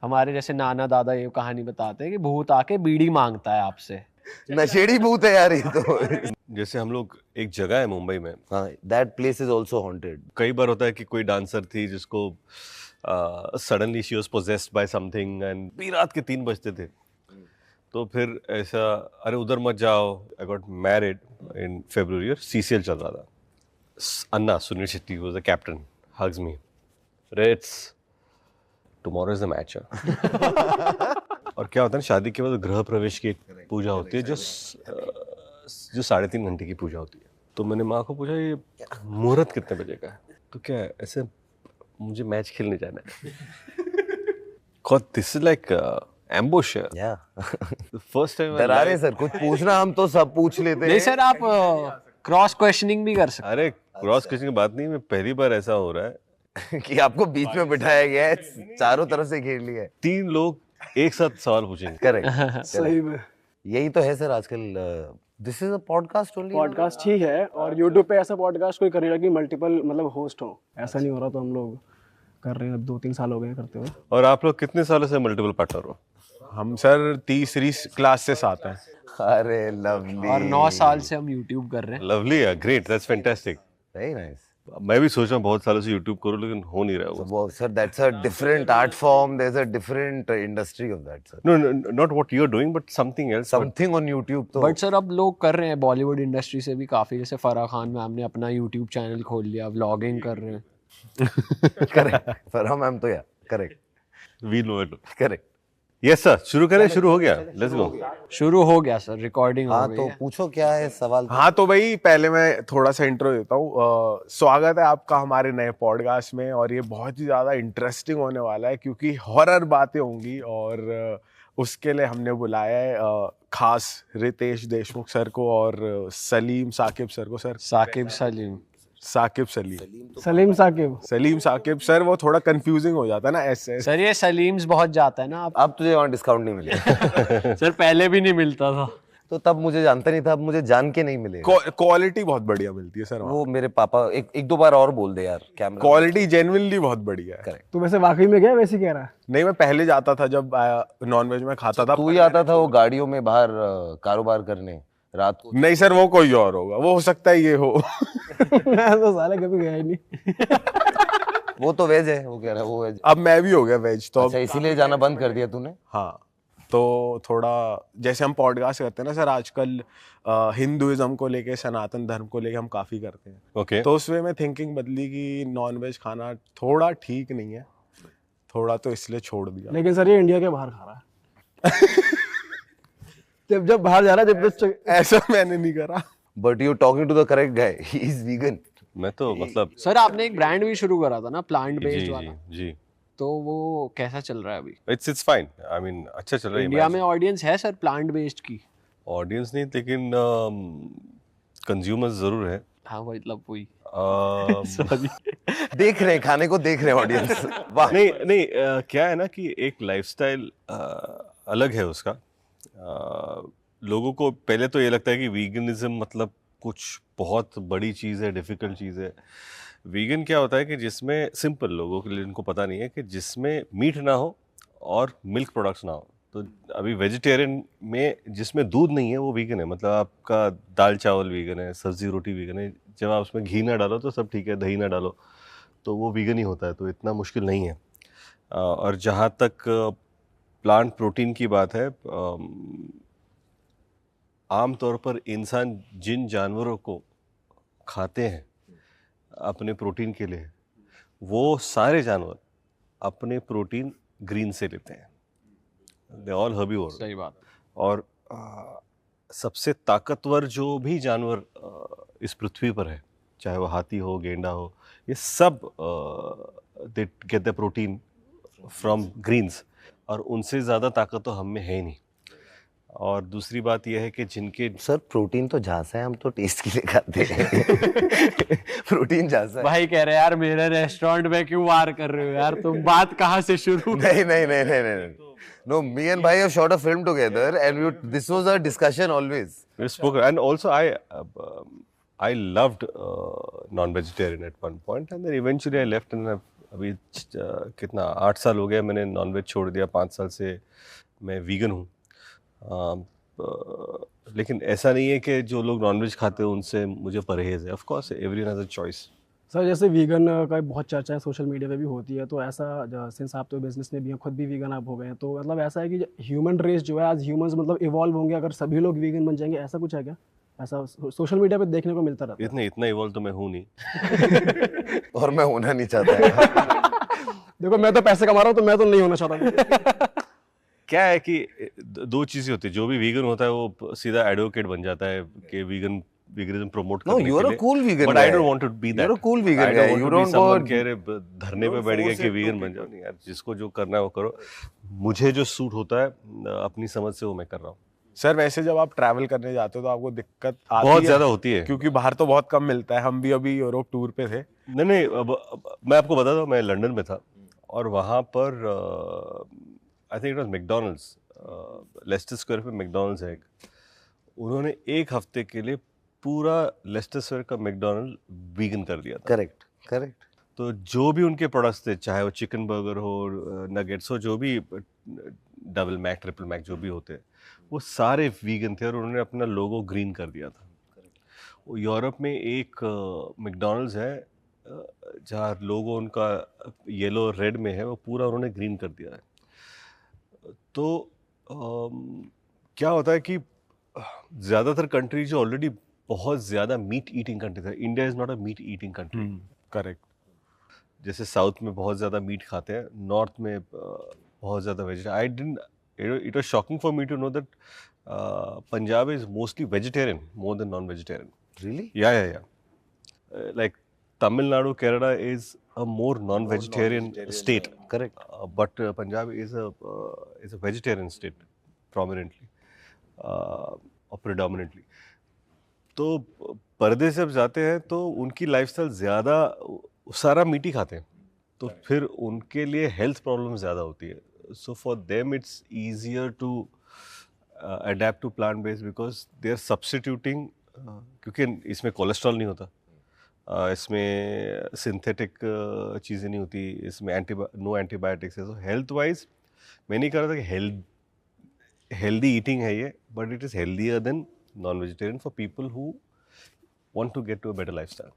हमारे जैसे नाना दादा ये कहानी बताते हैं कि भूत आके बीड़ी मांगता है आपसे। नशेड़ी भूत है यार ये तो। जैसे हम लोग एक जगह है मुंबई में, हाँ, that place is also haunted. कई बार होता है कि कोई डांसर थी जिसको suddenly she was possessed by something and भी रात के 3 बजते थे, तो फिर ऐसा अरे उधर मत जाओ। आई गॉट मैरिड इन फरवरी और सीसीएल चल रहा था। Anna Sunil Shetty was the captain, hugs me, rates tomorrow is the match. और क्या होता है ना, शादी के बाद गृह प्रवेश की एक पूजा होती है जो 3.5 घंटे की पूजा होती है। तो मैंने माँ को पूछा ये मुहूर्त कितने बजे का है, तो क्या है ऐसे मुझे मैच खेलने जाना है। God, this is like ambush. Yeah. The first time डरा रहे सर, कुछ पूछना हम तो सब पूछ लेते नहीं हैं। सर, आप क्रॉस क्वेश्चनिंग भी कर सकते अरे क्रॉस क्वेश्चन की बात नहीं, मैं पहली बार ऐसा हो रहा है कि आपको बीच में बिठाया गया है, चारों तरफ से घेर लिया है। 3 लोग एक साथ सवाल पूछेंगे। करेक्ट, सही में यही तो है सर आजकल। This is a podcast only. Podcast ही है, और यूट्यूब पे ऐसा पॉडकास्ट कोई करेगा कि मल्टीपल मतलब होस्ट हो, ऐसा नहीं हो रहा। तो हम लोग कर रहे हैं, अब 2-3 साल हो गए करते हुए। और आप लोग कितने सालों से मल्टीपल पार्टनर हो? हम सर तीसरी क्लास से साथ हैं। अरे लवली। और 9 साल से हम यूट्यूब कर रहे हैं। Lovely, great, that's fantastic. Very nice. मैं भी सोच रहा हूँ बहुत सालों से यूट्यूब करूँ, लेकिन हो नहीं रहा वो। Sir that's a different art form, there is a different industry of that sir. No, not what you are doing but something else. Something on YouTube तो। बट सर अब लोग कर रहे हैं बॉलीवुड इंडस्ट्री से भी काफी, जैसे फराह खान मैम ने अपना यूट्यूब चैनल खोल लिया, व्लॉगिंग कर रहे हैं। करेक्ट, फरहान मैम तो या correct we know it. Correct. Yes sir, शुरू करें? शुरू हो गया, लेट्स गो। शुरू हो गया सर, रिकॉर्डिंग हो हाँ गई तो है। पूछो क्या है सवाल। हाँ तो भाई पहले मैं थोड़ा सा इंट्रो देता हूँ। स्वागत है आपका हमारे नए पॉडकास्ट में, और ये बहुत ही ज़्यादा इंटरेस्टिंग होने वाला है क्योंकि हॉरर बातें होंगी, और उसके लिए हमने बुलाया है खास रितेश देशमुख सर को और सलीम साकिब सर को। सर साकिब सलीम सलीम साकिब सर, वो थोड़ा कंफ्यूजिंग हो जाता है ना ऐसे। सर, ये सलीम्स बहुत जाता है ना। अब तुझे वहाँ डिस्काउंट नहीं मिलेगा। सर पहले भी नहीं मिलता था। तो तब मुझे जानता नहीं था, अब मुझे जान के नहीं मिलेगा। क्वालिटी बहुत बढ़िया मिलती है सर। वो मेरे पापा एक 2 बार और बोल दे यार कैमरा। क्वालिटी जेन्युइनली बहुत बढ़िया है। करेक्ट। तो वैसे वाकई में गया वैसे कह रहा है? नहीं, मैं पहले जाता था जब नॉनवेज में खाता था। तू ही आता था वो गाड़ियों में बाहर कारोबार करने रात को। नहीं सर, वो कोई और होगा, वो हो सकता है ये हो। मैं तो साले कभी गया ही नहीं। वो तो वेज है, वो कह रहा है वो वेज। अब मैं भी हो गया वेज तो। अच्छा, इसीलिए जाना बंद कर दिया तूने? हाँ, तो थोड़ा जैसे हम पॉडकास्ट करते हैं ना सर आजकल, हिंदुइज्म को लेके, सनातन धर्म को लेके हम काफी करते हैं। ओके। तो उस वे में थिंकिंग बदली कि नॉनवेज खाना थोड़ा ठीक नहीं है, थोड़ा, तो इसलिए छोड़ दिया। लेकिन सर ये इंडिया के बाहर खा रहा है। जब बाहर जा रहा है, जब ऐसा मैंने नहीं करा। But you talking to the correct guy, he is vegan. मैं तो मतलब सर आपने एक ब्रांड भी शुरू करा था ना, प्लांट जी बेस्ड जी वाला, जी, तो वो कैसा चल रहा है अभी? It's fine. आई मीन अच्छा चल रहा है। इंडिया में ऑडियंस है सर प्लांट बेस्ड की? ऑडियंस नहीं, लेकिन कंज्यूमर्स जरूर है। हाँ मतलब वही। सॉरी। देख रहे हैं, खाने को देख रहे हैं ऑडियंस। वाह। नहीं नहीं, क्या है ना कि एक लाइफस्टाइल अलग है उसका। लोगों को पहले तो ये लगता है कि वीगनिज्म मतलब कुछ बहुत बड़ी चीज़ है, डिफिकल्ट चीज़ है। वीगन क्या होता है कि जिसमें, सिंपल लोगों के लिए इनको पता नहीं है कि जिसमें मीट ना हो और मिल्क प्रोडक्ट्स ना हो। तो अभी वेजिटेरियन में जिसमें दूध नहीं है वो वीगन है, मतलब आपका दाल चावल वीगन है, सब्जी रोटी वीगन है। जब आप उसमें घी ना डालो तो सब ठीक है, दही ना डालो तो वो वीगन ही होता है, तो इतना मुश्किल नहीं है। और जहाँ तक प्लांट प्रोटीन की बात है, आम तौर पर इंसान जिन जानवरों को खाते हैं अपने प्रोटीन के लिए, वो सारे जानवर अपने प्रोटीन ग्रीन से लेते हैं। They all herbivore. सही बात। और सबसे ताकतवर जो भी जानवर इस पृथ्वी पर है, चाहे वो हाथी हो, गेंडा हो, ये सब they get the protein from greens, और उनसे ज़्यादा ताकत तो हम में है ही नहीं। और दूसरी बात यह है कि जिनके सर प्रोटीन तो झांसा है, हम तो टेस्ट के लिए खाते हैं। प्रोटीन झांसा है। भाई कह रहे यार मेरे रेस्टोरेंट में क्यों वार कर रहे हो यार तुम, बात कहाँ से शुरू? नहीं। No, me and Bhai have shot a film together, and this was our discussion always. we spoke, and also I loved non-vegetarian at one point, and then eventually I left and I've अभी कितना 8 साल हो गया मैंने nonveg छोड़ दिया, 5 साल से मैं वीगन हूँ। लेकिन ऐसा नहीं है कि जो लोग नॉनवेज खाते हैं उनसे मुझे परहेज़ है। Of course everyone has a choice. Sir जैसे वीगन का बहुत चर्चा है सोशल मीडिया पे भी होती है, तो ऐसा सिंस आप तो बिजनेस में भी हैं, खुद भी वीगन आप हो गए हैं, तो मतलब ऐसा है कि ह्यूमन रेस जो है आज ह्यूमंस मतलब इवॉल्व होंगे अगर सभी लोग वीगन बन जाएंगे, ऐसा कुछ है क्या? ऐसा सोशल मीडिया पे देखने को मिलता रहता है। इतना इवॉल्व तो मैं हूँ नहीं। और मैं होना नहीं चाहता यार। देखो मैं तो पैसे कमा रहा हूँ, तो मैं तो नहीं होना चाहता। क्या है कि दो चीज़ें होती है, जो भी वीगन होता है वो सीधा एडवोकेट बन जाता है कि वीगनिज्म प्रमोट No, करने you're के a लिए। cool vegan But I guy. don't want to be that. You're a cool vegan I guy. don't You want to be don't someone go- कह रहे धरने पे बैठ गया कि वीगन बन जाओ। नहीं यार, जिसको जो करना है वो करो। मुझे जो सूट होता है अपनी समझ से वो मैं कर रहा हूँ। सर वैसे जब आप ट्रैवल करने जाते हो तो आपको दिक्कत आती बहुत है? ज़्यादा होती है। क्योंकि बाहर तो बहुत कम मिलता है। हम भी अभी यूरोप टूर पे थे। नहीं, अब मैं आपको बताता हूँ, मैं लंदन में था और वहाँ पर I think it was McDonald's, Leicester Square पे मैकडॉनल्ड्स है एक। उन्होंने एक हफ्ते के लिए पूरा लेस्टर स्क्वायर का मैकडॉनल्ड वीगन कर दिया था। करेक्ट। तो जो भी उनके प्रोडक्ट्स थे, चाहे वो चिकन बर्गर हो, नगेट्स हो, जो भी डबल मैक, ट्रिपल मैक जो भी होते हैं, वो सारे वीगन थे और उन्होंने अपना लोगो ग्रीन कर दिया था। वो यूरोप में एक मैकडॉनल्ड्स है जहाँ लोगो उनका येलो रेड में है, वो पूरा उन्होंने ग्रीन कर दिया है। तो क्या होता है कि ज़्यादातर कंट्री जो ऑलरेडी बहुत ज़्यादा मीट ईटिंग कंट्री था, India is not a meat eating country. Correct. जैसे साउथ में बहुत ज़्यादा मीट खाते हैं, नॉर्थ में बहुत ज़्यादा vegetarian. I didn't, it was shocking for me to know that Punjab is mostly vegetarian more than non vegetarian. Really? Yeah. Like Tamil Nadu, Kerala is a more non-vegetarian state. Correct. But Punjab is a vegetarian state prominently or predominantly. तो परदेस जब जाते हैं तो उनकी lifestyle ज़्यादा सारा meet ही खाते हैं, तो फिर उनके लिए हेल्थ प्रॉब्लम ज़्यादा होती है। So for them it's easier to adapt to plant based because they are substituting, क्योंकि इसमें कोलेस्ट्रॉल नहीं होता, इसमें सिंथेटिक चीज़ें नहीं होती, इसमें नो एंटीबायोटिक्स है। सो हेल्थ वाइज मैं नहीं कह रहा था कि हेल्दी ईटिंग है ये, but it is healthier then non vegetarian for people who want to get to a better lifestyle.